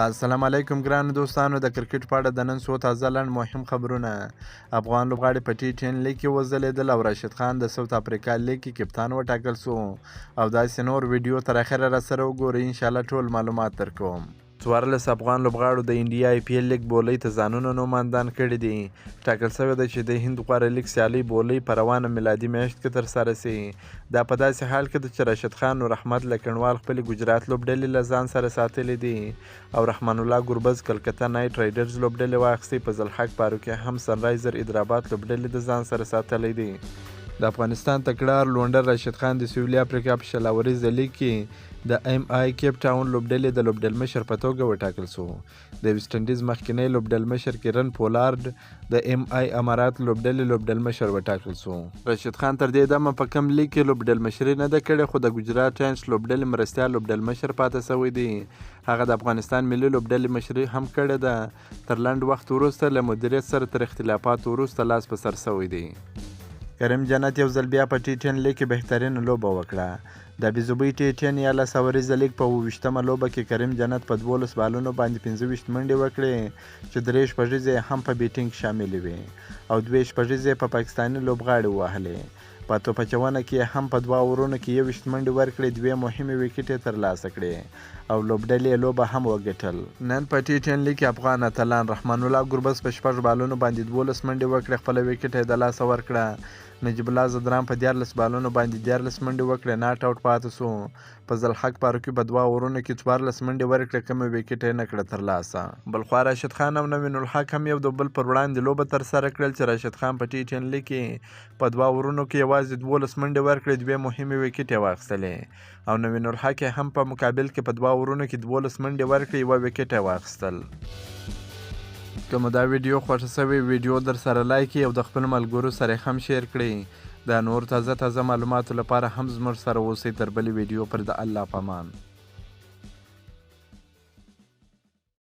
السلام علیکم ګرانو دوستانو د کرکټ په اړه د نن څو تازه لنډ مهم خبرونه. افغان لوبغاړي په T10 لیګ کې وځلیدل او راشد خان د ساوث افریقا لیګ کې کپتان وټاکل شو او داسې نور ویډیو تر اخره راسره وګورئ. انشاءالله ټول معلومات درکوم. 14 افغان لوبغاړو د انډیا IPL لیګ بولۍ ته ځانونه نوماندان کړي دي. ټاکل شوې ده چې د هند غوره لیګ سیالۍ بولۍ په روانه میلادي میاشت کې ترسره شي. دا په داسې حال کې ده چې راشد خان نور احمد لکنوال خپلې ګجرات لوبډلې له ځان سره ساتلې دي او رحمان الله ګربز کلکته نایټ رایډرز لوبډلې واخیستې. په زلحق فاروقي هم سنرایزر حیدرآباد لوبډلې د ځان سره ساتلی دی. د افغانستان تکړه لونډر راشد خان د سویلي افریقا په شلاوريز لیګ کې د MI کیپ ټاون لوبډلې د لوبډلمشر په توګه وټاکل شو. د ویسټ انډیز مخکینی لوبډلمشر کیرن پولارډ د MI امارات لوبډلې لوبډلمشر وټاکل شو. راشد خان تر دې دمه په کم لیګ کې لوبډلمشري نه ده کړې، خو د ګجرات ټاینس لوبډلې مرستیال لوبډلمشر پاتې شوی دی. هغه د افغانستان ملي لوبډلې مشري هم کړې ده. تر لنډ وخت وروسته له مدیریت سره تر اختلافاتو وروسته لاس په سر شوی دی. کریم جنت یو ځل بیا په T10 لیګ کې بهترینه لوبه وکړه. د بیزوبۍ T10 یا لساوریز لیګ په 28مه لوبه کې کریم جنت په 12 بالونو باندې 25 منډې وکړې چې 3 شپږیزې هم په بیټینګ شاملې وې او 2 شپږیزې په پاکستاني لوبغاړي ووهلې. په توپچونه کې هم په 2 اورونو کې 21 منډې ورکړې، 2 مهمې ویکټې ترلاسه کړې او لوبډلې لوبه هم وګټل. نن په T10 لیګ کې افغان اتلان رحمان الله ګربز په 6 بالونو باندې 12 منډې وکړې، خپله ویکټ یې د لاسه ورکړه. نجیب الله زدران په 14 بالونو باندې 14 منډې وکړې، ناټ آوټ پاتې شو. په زلحق فاروقي په 2 اورونو کې 14 منډې ورکړې، کومه ویکټ یې نه کړه ترلاسه. بلخوا راشد خان او نوین الحق هم یو د بل پر وړاندې لوبه ترسره کړل چې راشد خان په T10 لیګ کې په 2 اورونو کې یوازې 12 منډې ورکړې، 2 مهمې ویکټې یې واخیستلې او نوین الحق هم په مقابل کې په 2 اورونو کې 12 منډې ورکړې، 1 ویکټ یې واخیستل. که مو دا ویډیو خوښه شوې ویډیو در سره لایک کړئ او د خپلو ملګرو سره هم شیر کړئ. دا نور تازه معلوماتو لپاره هم زموږ سره اوسئ. تر بلې ویډیو پر د الله په امان.